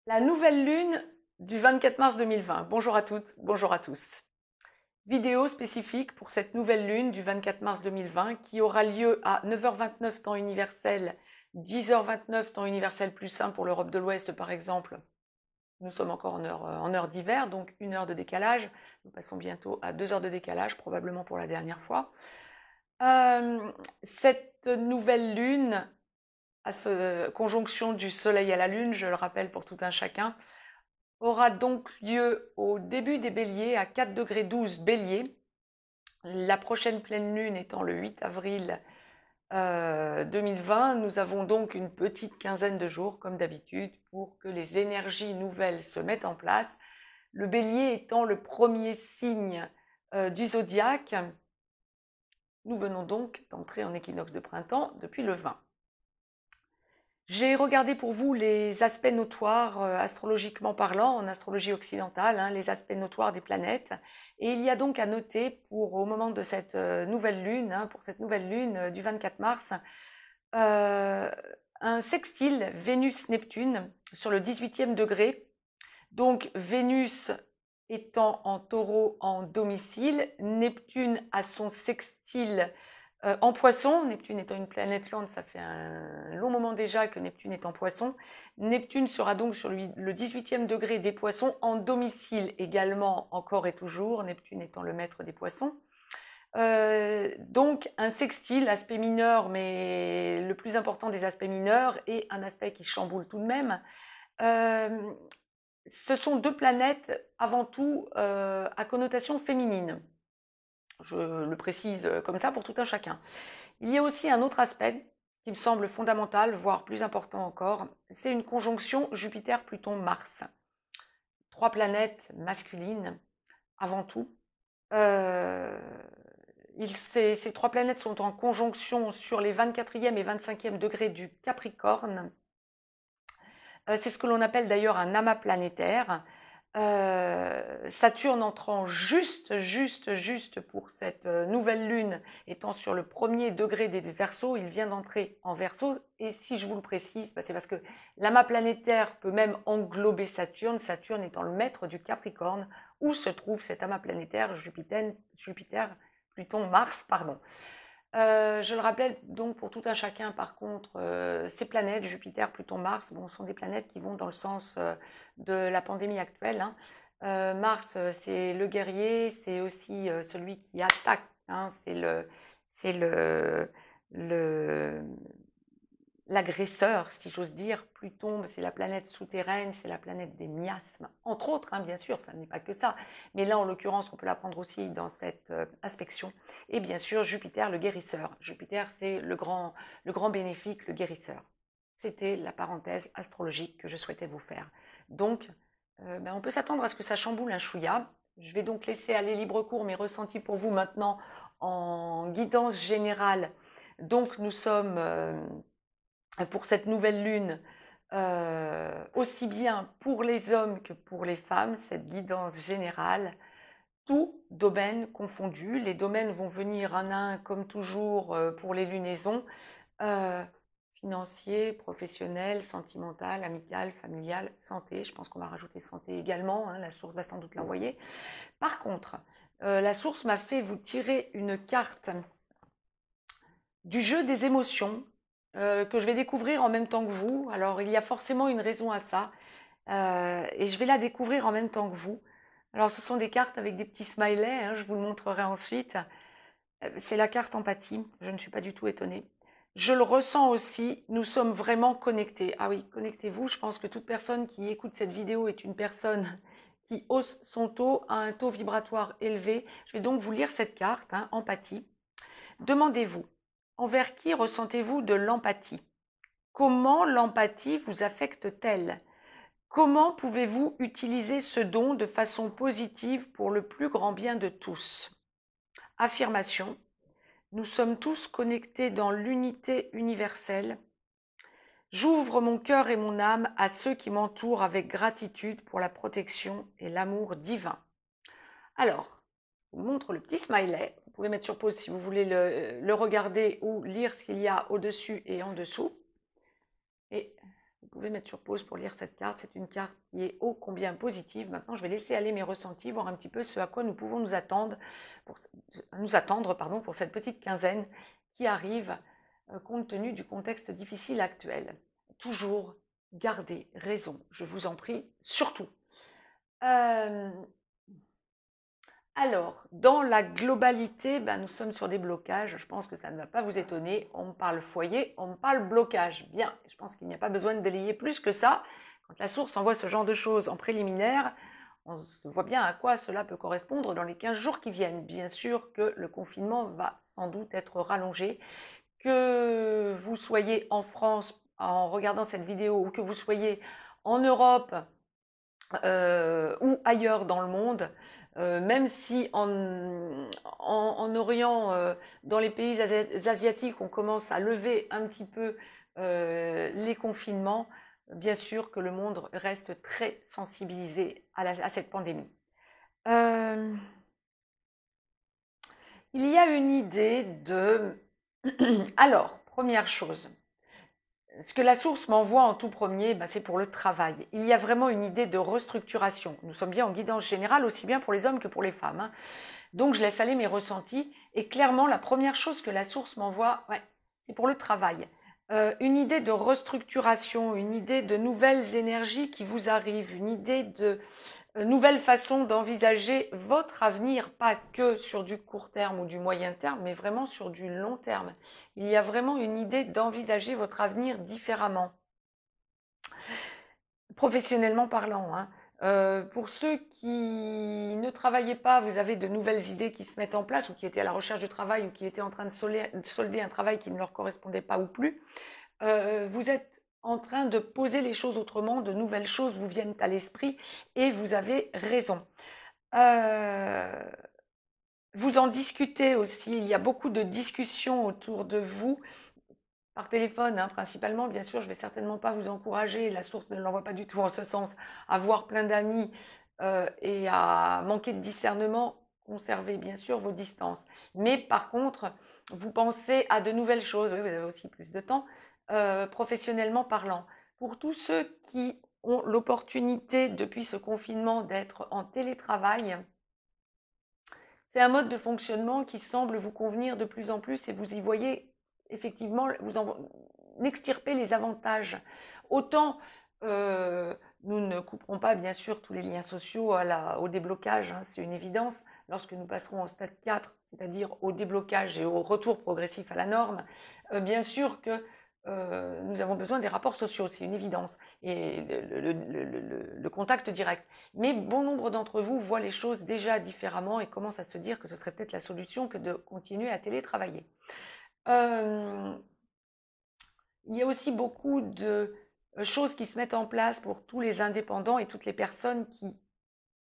La nouvelle lune du 24 mars 2020. Bonjour à toutes, bonjour à tous. Vidéo spécifique pour cette nouvelle lune du 24 mars 2020 qui aura lieu à 9h29 temps universel, 10h29 temps universel plus 1 pour l'Europe de l'Ouest par exemple. Nous sommes encore en heure d'hiver, donc 1 heure de décalage. Nous passons bientôt à 2 heures de décalage, probablement pour la dernière fois. Cette nouvelle lune, à cette conjonction du soleil à la lune, je le rappelle pour tout un chacun, aura donc lieu au début des béliers à 4 degrés 12 bélier, la prochaine pleine lune étant le 8 avril 2020. Nous avons donc une petite quinzaine de jours, comme d'habitude, pour que les énergies nouvelles se mettent en place. Le bélier étant le premier signe du zodiaque, nous venons donc d'entrer en équinoxe de printemps depuis le 20. J'ai regardé pour vous les aspects notoires, astrologiquement parlant, en astrologie occidentale, les aspects notoires des planètes. Et il y a donc à noter, au moment de cette nouvelle lune, pour cette nouvelle lune du 24 mars, un sextile Vénus-Neptune sur le 18e degré. Donc Vénus étant en taureau en domicile, Neptune a son sextile en poisson, Neptune étant une planète lente, ça fait un long moment déjà que Neptune est en poisson. Neptune sera donc sur le 18e degré des poissons, en domicile également, encore et toujours, Neptune étant le maître des poissons. Donc un sextile, aspect mineur, mais le plus important des aspects mineurs, et un aspect qui chamboule tout de même. Ce sont deux planètes avant tout à connotation féminine. Je le précise comme ça pour tout un chacun. Il y a aussi un autre aspect qui me semble fondamental, voire plus important encore, c'est une conjonction Jupiter-Pluton-Mars. 3 planètes masculines avant tout. Ces 3 planètes sont en conjonction sur les 24e et 25e degrés du Capricorne. C'est ce que l'on appelle d'ailleurs un amas planétaire. Saturne entrant juste pour cette nouvelle lune, étant sur le premier degré des Verseaux, il vient d'entrer en Verseau. Et si je vous le précise, c'est parce que l'amas planétaire peut même englober Saturne, Saturne étant le maître du Capricorne, où se trouve cet amas planétaire Jupiter, Pluton, Mars, pardon. Je le rappelle donc pour tout un chacun, par contre, ces planètes, Jupiter, Pluton, Mars, sont des planètes qui vont dans le sens de la pandémie actuelle. Mars, c'est le guerrier, c'est aussi celui qui attaque, c'est l'agresseur, si j'ose dire. Pluton, c'est la planète souterraine, c'est la planète des miasmes, entre autres, bien sûr, ça n'est pas que ça. Mais là, en l'occurrence, on peut la prendre aussi dans cette inspection. Et bien sûr, Jupiter, le guérisseur. Jupiter, c'est le grand bénéfique, le guérisseur. C'était la parenthèse astrologique que je souhaitais vous faire. Donc, on peut s'attendre à ce que ça chamboule un chouïa. Je vais donc laisser aller libre cours mes ressentis pour vous maintenant en guidance générale. Donc, nous sommes pour cette nouvelle lune, aussi bien pour les hommes que pour les femmes, cette guidance générale, tout domaine confondu. Les domaines vont venir un à un, comme toujours, pour les lunaisons, financier, professionnel, sentimental, amical, familial, santé. Je pense qu'on va rajouter santé également, la source va sans doute l'envoyer. Par contre, la source m'a fait vous tirer une carte du jeu des émotions, que je vais découvrir en même temps que vous. Alors, il y a forcément une raison à ça. Et je vais la découvrir en même temps que vous. Alors, ce sont des cartes avec des petits smileys, je vous le montrerai ensuite. C'est la carte empathie, je ne suis pas du tout étonnée. Je le ressens aussi, nous sommes vraiment connectés. Ah oui, connectez-vous, je pense que toute personne qui écoute cette vidéo est une personne qui hausse son taux, a un taux vibratoire élevé. Je vais donc vous lire cette carte, empathie. Demandez-vous, envers qui ressentez-vous de l'empathie? Comment l'empathie vous affecte-t-elle? Comment pouvez-vous utiliser ce don de façon positive pour le plus grand bien de tous? Affirmation. Nous sommes tous connectés dans l'unité universelle. J'ouvre mon cœur et mon âme à ceux qui m'entourent avec gratitude pour la protection et l'amour divin. Alors, je vous montre le petit smiley. Vous pouvez mettre sur pause si vous voulez le regarder ou lire ce qu'il y a au-dessus et en dessous. Et vous pouvez mettre sur pause pour lire cette carte. C'est une carte qui est ô combien positive. Maintenant, je vais laisser aller mes ressentis, voir un petit peu ce à quoi nous pouvons nous attendre pour cette petite quinzaine qui arrive compte tenu du contexte difficile actuel. Toujours gardez raison, je vous en prie, surtout. Alors, dans la globalité, nous sommes sur des blocages. Je pense que ça ne va pas vous étonner. On me parle foyer, on me parle blocage. Bien, je pense qu'il n'y a pas besoin de délayer plus que ça. Quand la source envoie ce genre de choses en préliminaire, on voit bien à quoi cela peut correspondre dans les 15 jours qui viennent. Bien sûr que le confinement va sans doute être rallongé. Que vous soyez en France en regardant cette vidéo ou que vous soyez en Europe ou ailleurs dans le monde, même si en Orient, dans les pays asiatiques, on commence à lever un petit peu les confinements, bien sûr que le monde reste très sensibilisé à cette pandémie. Il y a une idée de... Alors, première chose, ce que la source m'envoie en tout premier, c'est pour le travail. Il y a vraiment une idée de restructuration. Nous sommes bien en guidance générale, aussi bien pour les hommes que pour les femmes. Donc, je laisse aller mes ressentis. Et clairement, la première chose que la source m'envoie, c'est pour le travail. Une idée de restructuration, une idée de nouvelles énergies qui vous arrivent, une idée de nouvelle façon d'envisager votre avenir, pas que sur du court terme ou du moyen terme, mais vraiment sur du long terme. Il y a vraiment une idée d'envisager votre avenir différemment. Professionnellement parlant, pour ceux qui ne travaillaient pas, vous avez de nouvelles idées qui se mettent en place ou qui étaient à la recherche de travail ou qui étaient en train de solder un travail qui ne leur correspondait pas ou plus. Vous êtes en train de poser les choses autrement, de nouvelles choses vous viennent à l'esprit et vous avez raison. Vous en discutez aussi, il y a beaucoup de discussions autour de vous, par téléphone principalement, bien sûr, je ne vais certainement pas vous encourager, la source ne l'envoie pas du tout en ce sens, à avoir plein d'amis et à manquer de discernement, conservez bien sûr vos distances. Mais par contre, vous pensez à de nouvelles choses, oui, vous avez aussi plus de temps, professionnellement parlant. Pour tous ceux qui ont l'opportunité depuis ce confinement d'être en télétravail, c'est un mode de fonctionnement qui semble vous convenir de plus en plus et vous y voyez effectivement, vous en extirper les avantages. Autant nous ne couperons pas bien sûr tous les liens sociaux au déblocage, c'est une évidence. Lorsque nous passerons au stade 4, c'est-à-dire au déblocage et au retour progressif à la norme, bien sûr que nous avons besoin des rapports sociaux, c'est une évidence, et le contact direct. Mais bon nombre d'entre vous voient les choses déjà différemment et commencent à se dire que ce serait peut-être la solution que de continuer à télétravailler. Il y a aussi beaucoup de choses qui se mettent en place pour tous les indépendants et toutes les personnes qui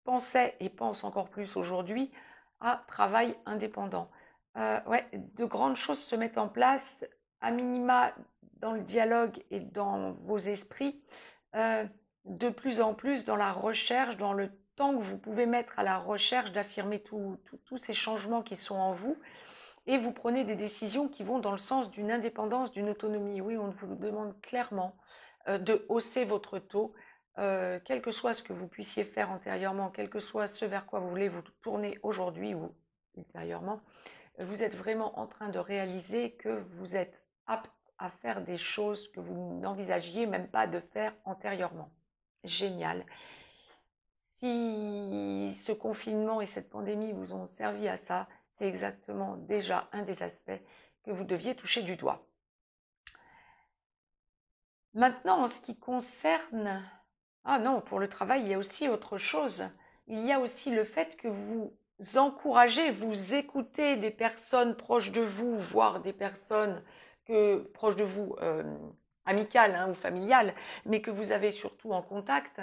pensaient et pensent encore plus aujourd'hui à travail indépendant. De grandes choses se mettent en place, à minima dans le dialogue et dans vos esprits, de plus en plus dans la recherche, dans le temps que vous pouvez mettre à la recherche d'affirmer tous ces changements qui sont en vous. Et vous prenez des décisions qui vont dans le sens d'une indépendance, d'une autonomie. Oui, on vous demande clairement de hausser votre taux, quel que soit ce que vous puissiez faire antérieurement, quel que soit ce vers quoi vous voulez vous tourner aujourd'hui ou ultérieurement. Vous êtes vraiment en train de réaliser que vous êtes apte à faire des choses que vous n'envisagiez même pas de faire antérieurement. Génial. Si ce confinement et cette pandémie vous ont servi à ça, c'est exactement déjà un des aspects que vous deviez toucher du doigt. Maintenant, en ce qui concerne... Ah non, pour le travail, il y a aussi autre chose. Il y a aussi le fait que vous encouragez, vous écoutez des personnes proches de vous, voire des personnes proches de vous, amicales ou familiales, mais que vous avez surtout en contact,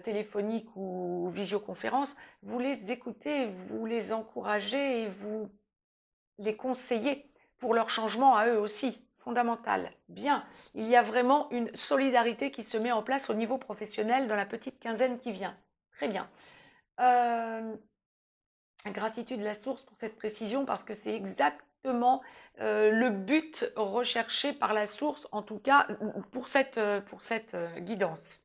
téléphonique ou visioconférence, vous les écoutez, vous les encouragez et vous les conseillez pour leur changement à eux aussi, fondamental. Bien, il y a vraiment une solidarité qui se met en place au niveau professionnel dans la petite quinzaine qui vient. Très bien. Gratitude la source pour cette précision parce que c'est exact exactement le but recherché par la source, en tout cas pour cette guidance.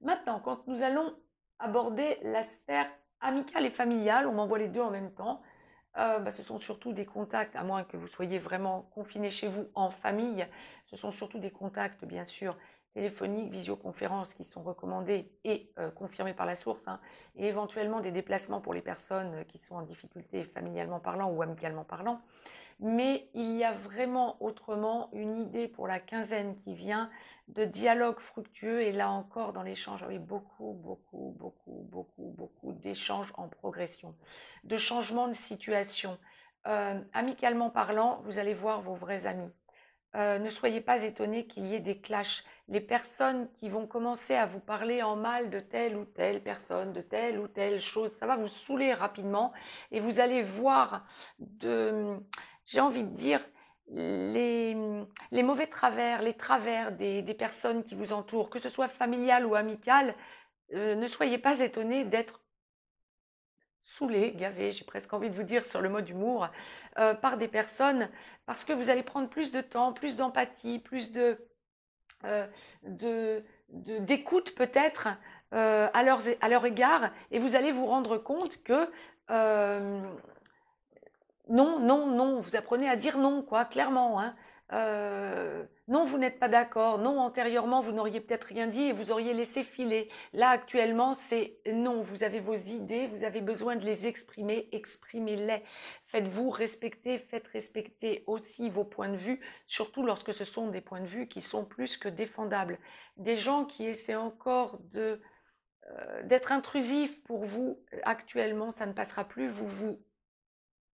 Maintenant, quand nous allons aborder la sphère amicale et familiale, on m'envoie les deux en même temps. Ce sont surtout des contacts, à moins que vous soyez vraiment confiné chez vous en famille, ce sont surtout des contacts, bien sûr, téléphoniques, visioconférences qui sont recommandés et confirmés par la source, hein, et éventuellement des déplacements pour les personnes qui sont en difficulté familialement parlant ou amicalement parlant. Mais il y a vraiment autrement une idée pour la quinzaine qui vient de dialogue fructueux, et là encore dans l'échange, oui, beaucoup d'échanges en progression, de changement de situation. Amicalement parlant, vous allez voir vos vrais amis. Ne soyez pas étonnés qu'il y ait des clashs. Les personnes qui vont commencer à vous parler en mal de telle ou telle personne, de telle ou telle chose, ça va vous saouler rapidement et vous allez voir j'ai envie de dire, les, les mauvais travers, les travers des personnes qui vous entourent, que ce soit familial ou amical. Ne soyez pas étonnés d'être saoulé, gavé, j'ai presque envie de vous dire sur le mot d'humour, par des personnes, parce que vous allez prendre plus de temps, plus d'empathie, plus euh, d'écoute peut-être à leur égard, et vous allez vous rendre compte que euh, non, non, non, vous apprenez à dire non, quoi, clairement, hein. Non, vous n'êtes pas d'accord. Non, antérieurement, vous n'auriez peut-être rien dit et vous auriez laissé filer. Là, actuellement, c'est non. Vous avez vos idées, vous avez besoin de les exprimer, exprimez-les. Faites-vous respecter, faites respecter aussi vos points de vue, surtout lorsque ce sont des points de vue qui sont plus que défendables. Des gens qui essaient encore d'être intrusifs pour vous, actuellement, ça ne passera plus.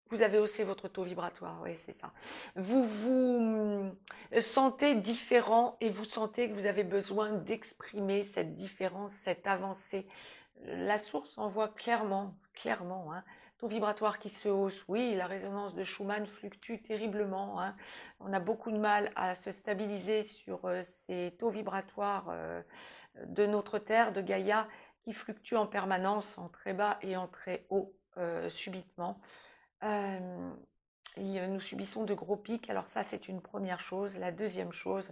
Vous avez haussé votre taux vibratoire, oui, c'est ça. Vous vous sentez différent et vous sentez que vous avez besoin d'exprimer cette différence, cette avancée. La source envoie clairement, clairement, hein, taux vibratoire qui se hausse. Oui, la résonance de Schumann fluctue terriblement, hein. On a beaucoup de mal à se stabiliser sur ces taux vibratoires de notre Terre, de Gaïa, qui fluctuent en permanence, en très bas et en très haut, subitement. Nous subissons de gros pics. Alors ça, c'est une première chose. La deuxième chose,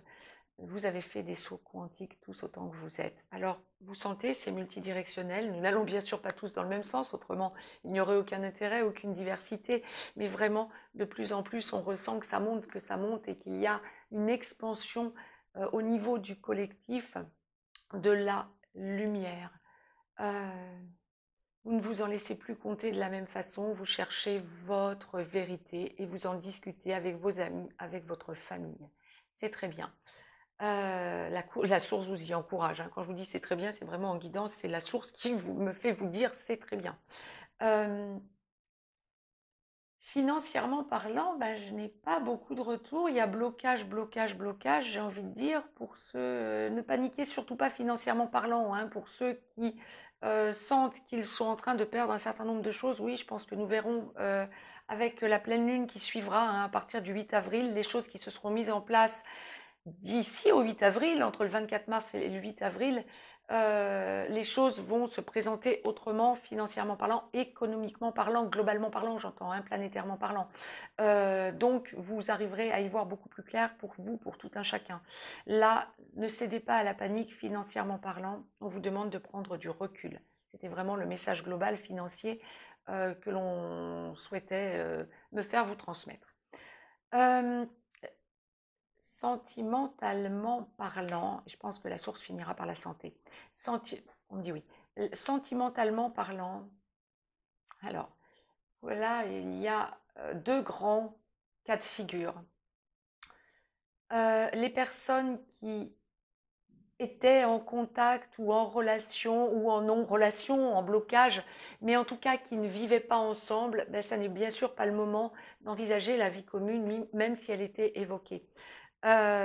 vous avez fait des sauts quantiques tous autant que vous êtes. Alors, vous sentez, c'est multidirectionnel. Nous n'allons bien sûr pas tous dans le même sens, autrement il n'y aurait aucun intérêt, aucune diversité. Mais vraiment, de plus en plus, on ressent que ça monte et qu'il y a une expansion au niveau du collectif de la lumière. Vous ne vous en laissez plus compter de la même façon, vous cherchez votre vérité et vous en discutez avec vos amis, avec votre famille. C'est très bien. La source vous y encourage, hein. Quand je vous dis c'est très bien, c'est vraiment en guidance, c'est la source qui me fait vous dire c'est très bien. Financièrement parlant, je n'ai pas beaucoup de retours. Il y a blocage, blocage, blocage, j'ai envie de dire, pour ceux, ne paniquez surtout pas financièrement parlant, hein, pour ceux qui sentent qu'ils sont en train de perdre un certain nombre de choses. Oui, je pense que nous verrons avec la pleine lune qui suivra, hein, à partir du 8 avril, les choses qui se seront mises en place d'ici au 8 avril, entre le 24 mars et le 8 avril, les choses vont se présenter autrement, financièrement parlant, économiquement parlant, globalement parlant, j'entends, hein, planétairement parlant. Donc, vous arriverez à y voir beaucoup plus clair pour vous, pour tout un chacun. Là, ne cédez pas à la panique financièrement parlant, on vous demande de prendre du recul. C'était vraiment le message global financier que l'on souhaitait me faire vous transmettre. Sentimentalement parlant, je pense que la source finira par la santé. On me dit oui. Sentimentalement parlant, alors voilà, il y a deux grands cas de figure. Les personnes qui étaient en contact ou en relation ou en non-relation, en blocage, mais en tout cas qui ne vivaient pas ensemble, ça n'est bien sûr pas le moment d'envisager la vie commune, même si elle était évoquée.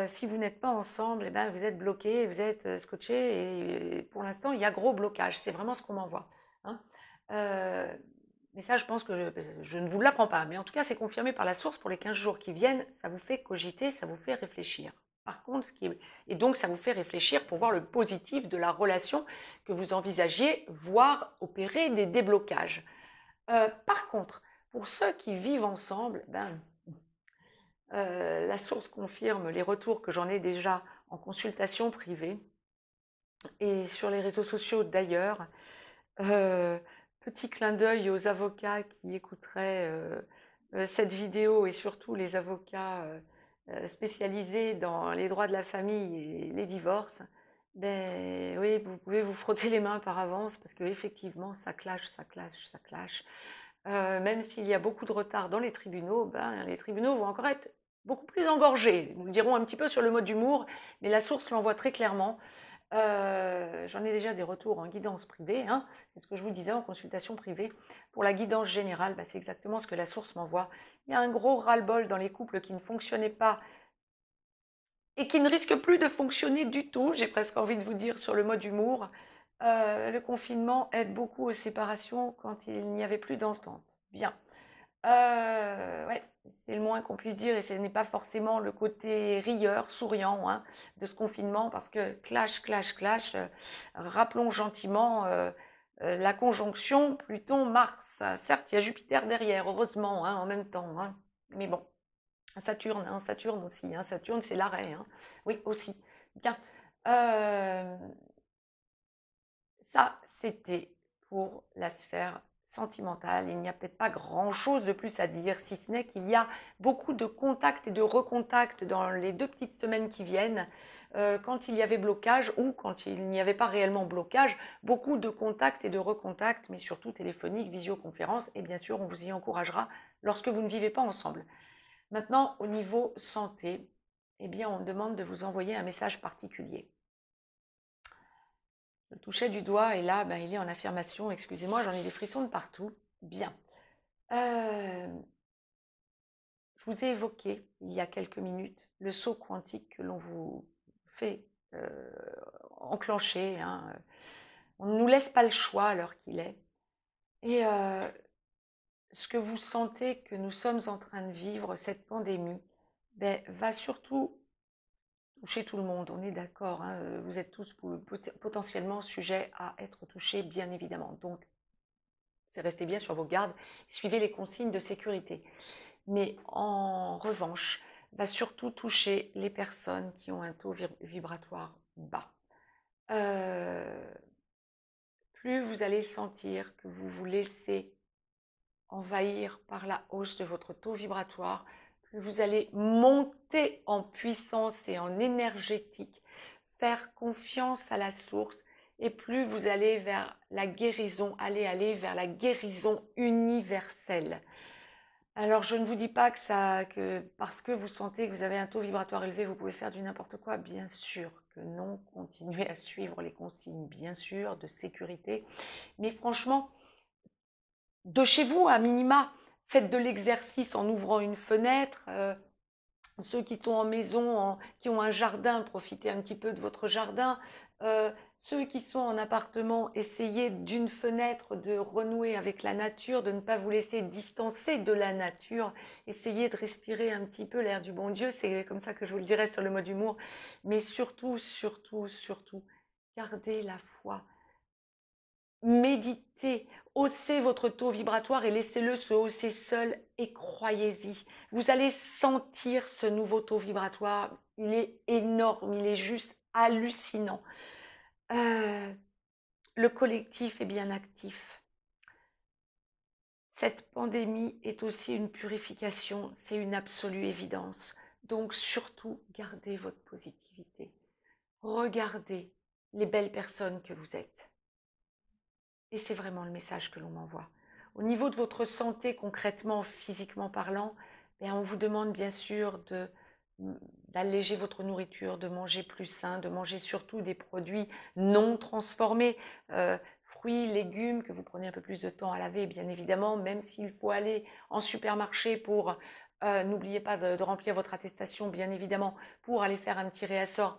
Si vous n'êtes pas ensemble, vous êtes bloqué, vous êtes scotché, et pour l'instant, il y a gros blocage. C'est vraiment ce qu'on m'envoie, hein. Mais ça, je pense que je ne vous l'apprends pas. Mais en tout cas, c'est confirmé par la source pour les 15 jours qui viennent. Ça vous fait cogiter, ça vous fait réfléchir. Par contre, et donc, ça vous fait réfléchir pour voir le positif de la relation que vous envisagiez, voire opérer des déblocages. Par contre, Pour ceux qui vivent ensemble, la source confirme les retours que j'en ai déjà en consultation privée et sur les réseaux sociaux d'ailleurs. Petit clin d'œil aux avocats qui écouteraient cette vidéo et surtout les avocats spécialisés dans les droits de la famille et les divorces. Ben oui, vous pouvez vous frotter les mains par avance parce qu'effectivement, ça clash, ça clash, ça clash. Même s'il y a beaucoup de retard dans les tribunaux vont encore être beaucoup plus engorgés. Nous le dirons un petit peu sur le mode d'humour, mais la source l'envoie très clairement. J'en ai déjà des retours en guidance privée, hein. C'est ce que je vous disais en consultation privée. Pour la guidance générale, c'est exactement ce que la source m'envoie. Il y a un gros ras-le-bol dans les couples qui ne fonctionnaient pas et qui ne risquent plus de fonctionner du tout, j'ai presque envie de vous dire sur le mode humour. Le confinement aide beaucoup aux séparations quand il n'y avait plus d'entente. Bien. Ouais, c'est le moins qu'on puisse dire et ce n'est pas forcément le côté rieur, souriant hein, de ce confinement parce que clash, clash, clash, rappelons gentiment la conjonction Pluton-Mars. Certes, il y a Jupiter derrière, heureusement, hein, en même temps. Hein, mais bon, Saturne aussi. Hein, Saturne, c'est l'arrêt. Hein, oui, aussi. Bien. Ça, c'était pour la sphère sentimentale. Il n'y a peut-être pas grand-chose de plus à dire, si ce n'est qu'il y a beaucoup de contacts et de recontacts dans les 2 petites semaines qui viennent. Quand il y avait blocage ou quand il n'y avait pas réellement blocage, beaucoup de contacts et de recontacts, mais surtout téléphoniques, visioconférences, et bien sûr, on vous y encouragera lorsque vous ne vivez pas ensemble. Maintenant, au niveau santé, eh bien, on demande de vous envoyer un message particulier. Je le touchais du doigt et là, il est en affirmation. Excusez-moi, j'en ai des frissons de partout. Bien. Je vous ai évoqué il y a quelques minutes le saut quantique que l'on vous fait enclencher. Hein. On ne nous laisse pas le choix à l'heure qu'il est. Et ce que vous sentez que nous sommes en train de vivre, cette pandémie, va surtout toucher tout le monde, on est d'accord, hein, vous êtes tous potentiellement sujets à être touchés, bien évidemment. Donc, c'est restez bien sur vos gardes, suivez les consignes de sécurité. Mais en revanche, va surtout toucher les personnes qui ont un taux vibratoire bas. Plus vous allez sentir que vous vous laissez envahir par la hausse de votre taux vibratoire, plus vous allez monter en puissance et en énergétique, faire confiance à la source, et plus vous allez vers la guérison, aller vers la guérison universelle. Alors, je ne vous dis pas que parce que vous sentez que vous avez un taux vibratoire élevé, vous pouvez faire du n'importe quoi. Bien sûr que non, continuez à suivre les consignes, bien sûr, de sécurité. Mais franchement, de chez vous, à minima, faites de l'exercice en ouvrant une fenêtre. Ceux qui sont en maison, qui ont un jardin, profitez un petit peu de votre jardin. Ceux qui sont en appartement, essayez d'une fenêtre de renouer avec la nature, de ne pas vous laisser distancer de la nature. Essayez de respirer un petit peu l'air du bon Dieu, c'est comme ça que je vous le dirai sur le mode humour. Mais surtout, surtout, surtout, gardez la foi. Méditez, haussez votre taux vibratoire et laissez-le se hausser seul et croyez-y. Vous allez sentir ce nouveau taux vibratoire, il est énorme, il est juste hallucinant. Le collectif est bien actif. Cette pandémie est aussi une purification, c'est une absolue évidence. Donc surtout, gardez votre positivité. Regardez les belles personnes que vous êtes. Et c'est vraiment le message que l'on m'envoie. Au niveau de votre santé, concrètement, physiquement parlant, on vous demande bien sûr d'alléger votre nourriture, de manger plus sain, de manger surtout des produits non transformés, fruits, légumes, que vous prenez un peu plus de temps à laver, bien évidemment, même s'il faut aller en supermarché pour, n'oubliez pas de remplir votre attestation, bien évidemment, pour aller faire un petit réassort.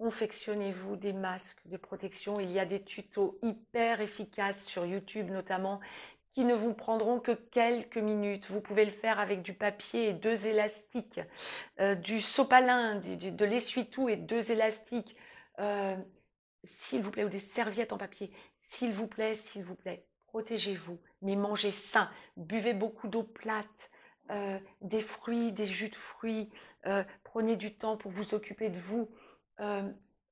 Confectionnez-vous des masques de protection. Il y a des tutos hyper efficaces sur YouTube notamment qui ne vous prendront que quelques minutes. Vous pouvez le faire avec du papier et 2 élastiques, du sopalin, de l'essuie-tout et 2 élastiques, s'il vous plaît, ou des serviettes en papier. S'il vous plaît, protégez-vous, mais mangez sain, buvez beaucoup d'eau plate, des fruits, des jus de fruits, prenez du temps pour vous occuper de vous,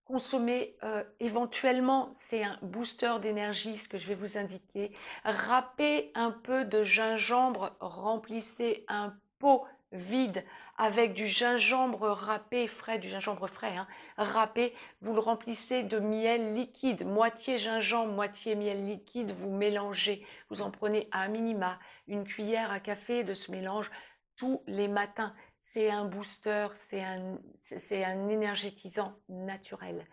consommez éventuellement, c'est un booster d'énergie ce que je vais vous indiquer, râpez un peu de gingembre, remplissez un pot vide avec du gingembre râpé frais, du gingembre frais, hein, râpé, vous le remplissez de miel liquide, moitié gingembre, moitié miel liquide, vous mélangez, vous en prenez à minima une cuillère à café de ce mélange tous les matins. C'est un booster, c'est un énergétisant naturel.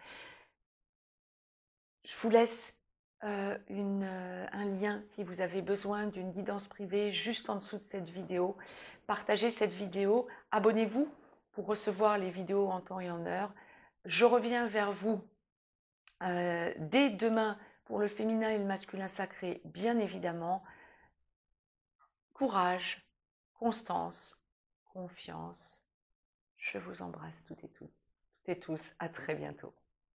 Je vous laisse un lien si vous avez besoin d'une guidance privée juste en dessous de cette vidéo. Partagez cette vidéo, abonnez-vous pour recevoir les vidéos en temps et en heure. Je reviens vers vous dès demain pour le féminin et le masculin sacré, bien évidemment. Courage, constance, confiance. Je vous embrasse toutes et tous. À très bientôt.